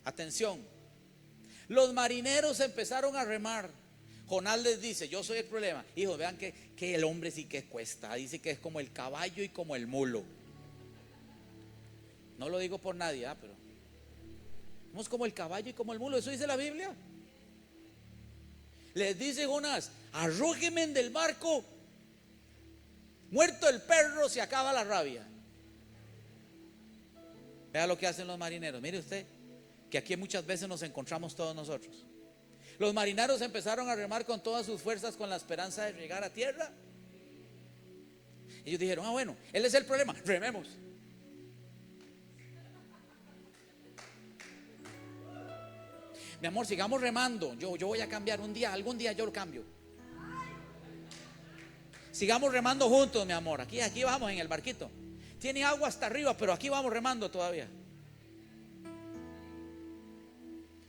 Speaker 1: Atención. Los marineros empezaron a remar. Jonás les dice, yo soy el problema. Hijos, vean que el hombre sí que cuesta. Dice que es como el caballo y como el mulo. No lo digo por nadie, pero somos como el caballo y como el mulo. Eso dice la Biblia. Les dice Jonás, arrójenme del barco. Muerto el perro, se acaba la rabia. Vea lo que hacen los marineros. Mire usted, que aquí muchas veces nos encontramos todos nosotros. Los marineros empezaron a remar con todas sus fuerzas con la esperanza de llegar a tierra. Ellos dijeron, bueno, él es el problema, rememos. Mi amor, sigamos remando. Yo voy a cambiar algún día yo lo cambio. Sigamos remando juntos, mi amor. Aquí vamos en el barquito. Tiene agua hasta arriba, pero aquí vamos remando todavía.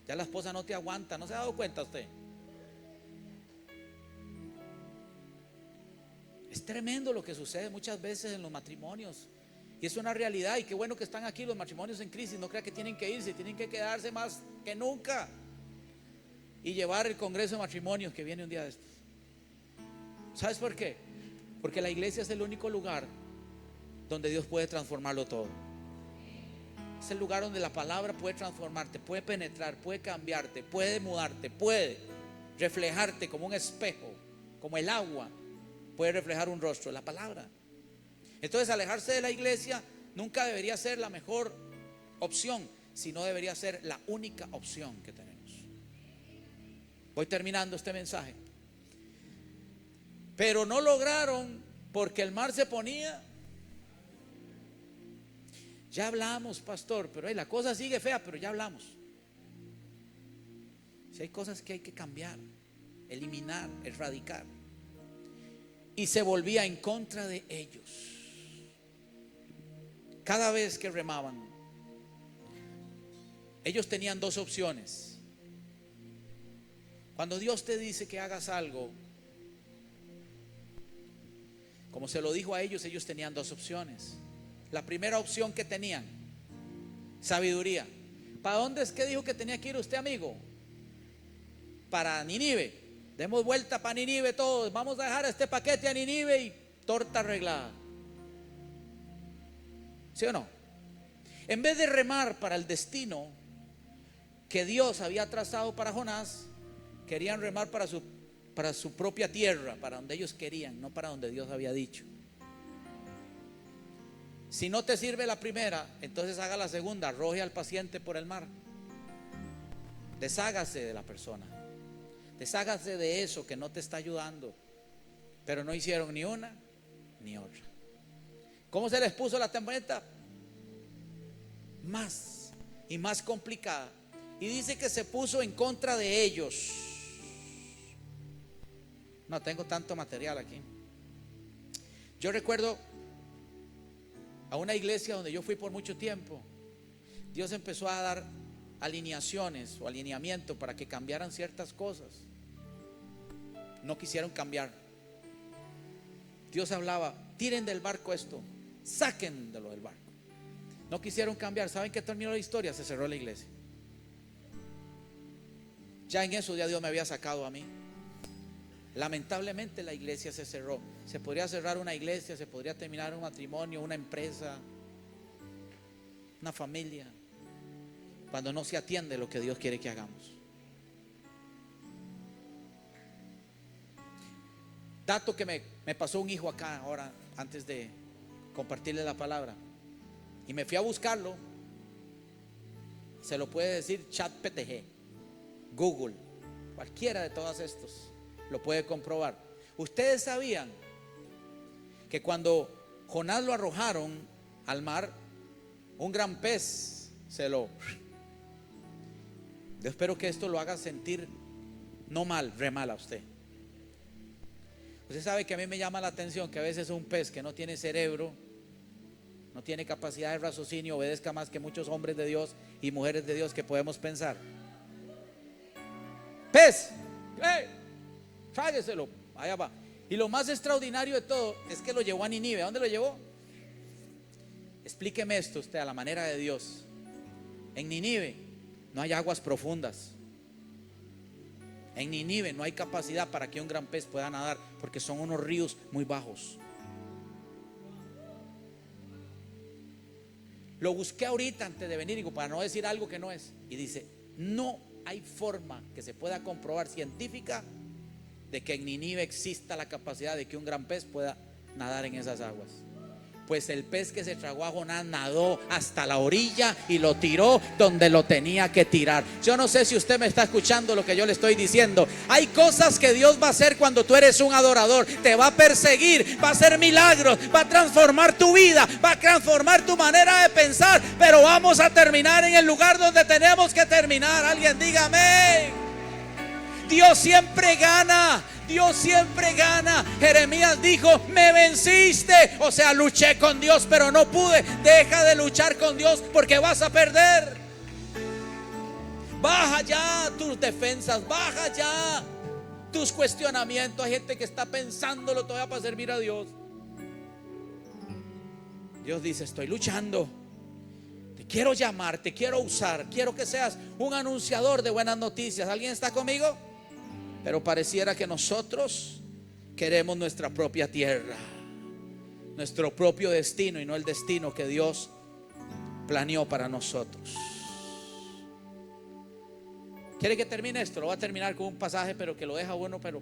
Speaker 1: Ya la esposa no te aguanta. ¿No se ha dado cuenta usted? Es tremendo lo que sucede muchas veces en los matrimonios. Y es una realidad. Y qué bueno que están aquí los matrimonios en crisis. No crea que tienen que irse, tienen que quedarse más que nunca y llevar el congreso de matrimonios que viene un día de estos. ¿Sabes por qué? Porque la iglesia es el único lugar donde Dios puede transformarlo todo. Es el lugar donde la palabra puede transformarte, puede penetrar, puede cambiarte, puede mudarte, puede. reflejarte como un espejo, como el agua puede reflejar un rostro, la palabra. Entonces, alejarse de la iglesia nunca debería ser la mejor opción, sino debería ser la única opción que tenemos. Voy terminando este mensaje. Pero no lograron, porque el mar se ponía. Ya hablamos, pastor, pero la cosa sigue fea, pero ya hablamos. Si hay cosas que hay que cambiar, eliminar, erradicar. Y se volvía en contra de ellos. Cada vez que remaban, ellos tenían dos opciones. Cuando Dios te dice que hagas algo, como se lo dijo a ellos, ellos tenían dos opciones. La primera opción que tenían, sabiduría. ¿Para dónde es que dijo que tenía que ir usted, amigo? Para Nínive. Demos vuelta para Nínive todos. Vamos a dejar este paquete a Nínive y torta arreglada. ¿Sí o no? En vez de remar para el destino que Dios había trazado para Jonás, querían remar para su propia tierra, para donde ellos querían, no para donde Dios había dicho. Si no te sirve la primera, entonces haga la segunda, arroje al paciente por el mar. Deshágase de la persona, deshágase de eso que no te está ayudando. Pero no hicieron ni una ni otra. ¿Cómo se les puso la tormenta? Más y más complicada. Y dice que se puso en contra de ellos. No tengo tanto material aquí. Yo recuerdo a una iglesia donde yo fui por mucho tiempo. Dios empezó a dar alineaciones o alineamiento para que cambiaran ciertas cosas. No quisieron cambiar. Dios hablaba: tiren del barco esto, sáquenlo del barco. No quisieron cambiar. ¿Saben qué terminó la historia? Se cerró la iglesia. Ya en eso ya Dios me había sacado a mí. Lamentablemente la iglesia se cerró. Se podría cerrar una iglesia, se podría terminar un matrimonio, una empresa, una familia, cuando no se atiende lo que Dios quiere que hagamos. Dato que me pasó un hijo acá ahora, antes de compartirle la palabra, y me fui a buscarlo. Se lo puede decir ChatGPT, Google, cualquiera de todos estos lo puede comprobar. Ustedes sabían que cuando Jonás lo arrojaron al mar, un gran pez yo espero que esto lo haga sentir no mal, re mal a usted. Usted sabe que a mí me llama la atención que a veces un pez que no tiene cerebro, no tiene capacidad de raciocinio, obedezca más que muchos hombres de Dios y mujeres de Dios que podemos pensar. Pez, trágueselo, allá va. Y lo más extraordinario de todo es que lo llevó a Nínive. ¿A dónde lo llevó? Explíqueme esto usted a la manera de Dios. En Nínive no hay aguas profundas. En Nínive no hay capacidad para que un gran pez pueda nadar, porque son unos ríos muy bajos. Lo busqué ahorita antes de venir, digo, para no decir algo que no es. Y dice: no hay forma que se pueda comprobar científica de que en Nínive exista la capacidad de que un gran pez pueda nadar en esas aguas. Pues el pez que se tragó a Jonás nadó hasta la orilla y lo tiró donde lo tenía que tirar. Yo no sé si usted me está escuchando lo que yo le estoy diciendo. Hay cosas que Dios va a hacer cuando tú eres un adorador. Te va a perseguir, va a hacer milagros, va a transformar tu vida, va a transformar tu manera de pensar. Pero vamos a terminar en el lugar donde tenemos que terminar. Alguien dígame. Dios siempre gana. Dios siempre gana. Jeremías dijo: me venciste. O sea, luché con Dios pero no pude. Deja de luchar con Dios porque vas a perder. Baja ya tus defensas, baja ya tus cuestionamientos. Hay gente que está pensándolo todavía para servir a Dios. Dios dice: estoy luchando. Te quiero llamar, te quiero usar. Quiero que seas un anunciador de buenas noticias. ¿Alguien está conmigo? Pero pareciera que nosotros queremos nuestra propia tierra, nuestro propio destino, y no el destino que Dios planeó para nosotros. ¿Quiere que termine esto? Lo voy a terminar con un pasaje, pero que lo deja bueno, pero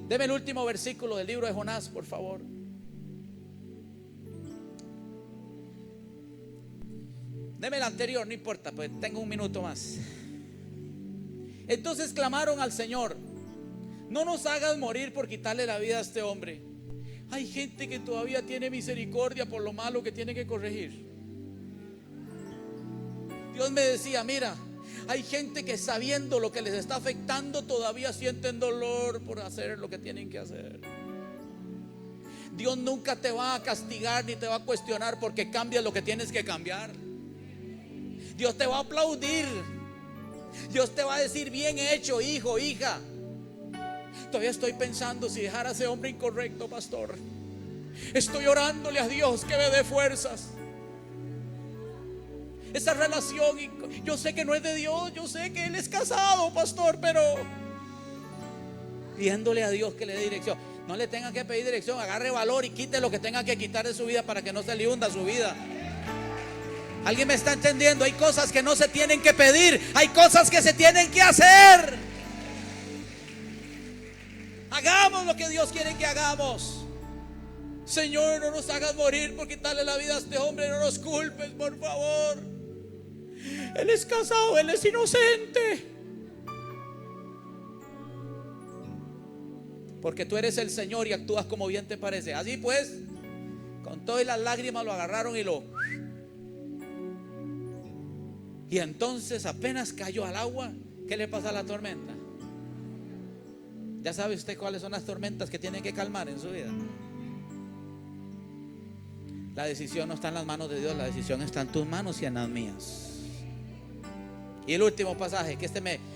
Speaker 1: deme el último versículo del libro de Jonás, por favor. Deme el anterior, no importa, pues tengo un minuto más. Entonces clamaron al Señor: no nos hagas morir por quitarle la vida a este hombre. Hay gente que todavía tiene misericordia por lo malo que tiene que corregir. Dios me decía: mira, hay gente que sabiendo lo que les está afectando todavía sienten dolor por hacer lo que tienen que hacer. Dios nunca te va a castigar ni te va a cuestionar porque cambias lo que tienes que cambiar. Dios te va a aplaudir. Dios te va a decir: bien hecho, hijo, hija. Todavía estoy pensando si dejar a ese hombre incorrecto, pastor. Estoy orándole a Dios que me dé fuerzas. Esa relación, yo sé que no es de Dios, yo sé que él es casado, pastor, pero pidiéndole a Dios que le dé dirección. No le tenga que pedir dirección, agarre valor y quite lo que tenga que quitar de su vida para que no se le hunda su vida. ¿Alguien me está entendiendo? Hay cosas que no se tienen que pedir, hay cosas que se tienen que hacer. Hagamos lo que Dios quiere que hagamos. Señor, no nos hagas morir por quitarle la vida a este hombre. No nos culpes, por favor. Él es casado, él es inocente. Porque tú eres el Señor y actúas como bien te parece. Así pues, con todas las lágrimas lo agarraron y entonces apenas cayó al agua. ¿Qué le pasa a la tormenta? Ya sabe usted cuáles son las tormentas que tienen que calmar en su vida. La decisión no está en las manos de Dios, la decisión está en tus manos y en las mías. Y el último pasaje, que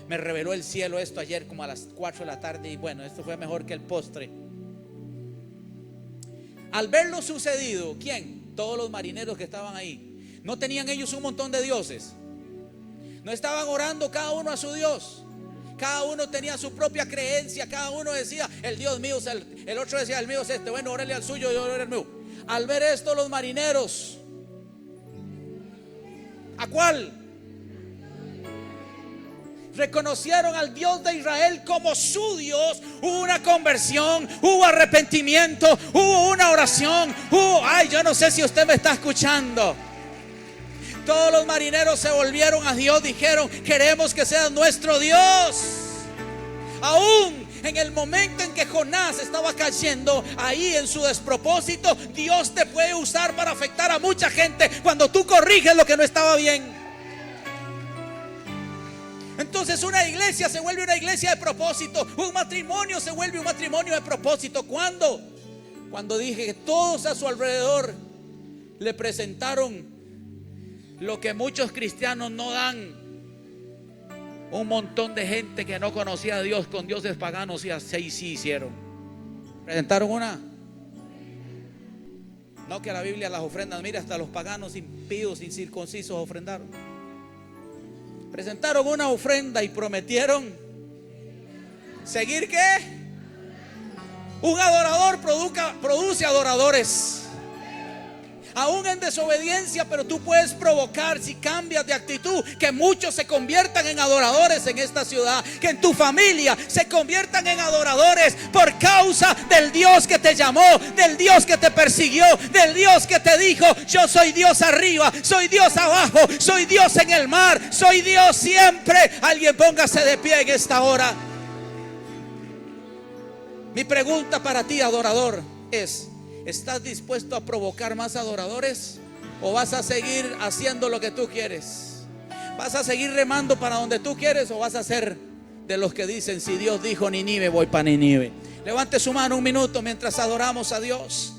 Speaker 1: me reveló el cielo esto ayer como a las 4 de la tarde. Y bueno, esto fue mejor que el postre. Al ver lo sucedido, ¿quién? Todos los marineros que estaban ahí. ¿No tenían ellos un montón de dioses? ¿No estaban orando cada uno a su Dios? Cada uno tenía su propia creencia. Cada uno decía: el Dios mío es el otro decía: el mío es este. Bueno, órale al suyo, yo órale al mío. Al ver esto, los marineros, ¿a cuál? Reconocieron al Dios de Israel como su Dios. Hubo una conversión, hubo arrepentimiento, hubo una oración, yo no sé si usted me está escuchando. Todos los marineros se volvieron a Dios, dijeron: queremos que seas nuestro Dios. Aún en el momento en que Jonás estaba cayendo ahí en su despropósito, Dios te puede usar para afectar a mucha gente cuando tú corriges lo que no estaba bien. Entonces una iglesia se vuelve una iglesia de propósito. Un matrimonio se vuelve un matrimonio de propósito. ¿Cuándo? Cuando dije que todos a su alrededor le presentaron lo que muchos cristianos no dan. Un montón de gente que no conocía a Dios con dioses paganos y así sí hicieron. Presentaron una. No que la Biblia las ofrendas, mira, hasta los paganos impíos, incircuncisos ofrendaron. Presentaron una ofrenda y prometieron seguir. ¿Qué? Un adorador produce adoradores. Aún en desobediencia, pero tú puedes provocar, si cambias de actitud, que muchos se conviertan en adoradores en esta ciudad, que en tu familia se conviertan en adoradores por causa del Dios que te llamó, del Dios que te persiguió, del Dios que te dijo: yo soy Dios arriba, soy Dios abajo, soy Dios en el mar, soy Dios siempre. Alguien póngase de pie en esta hora. Mi pregunta para ti, adorador, es: ¿estás dispuesto a provocar más adoradores? ¿O vas a seguir haciendo lo que tú quieres? ¿Vas a seguir remando para donde tú quieres? ¿O vas a ser de los que dicen: si Dios dijo Nínive, voy para Nínive? Levante su mano un minuto mientras adoramos a Dios.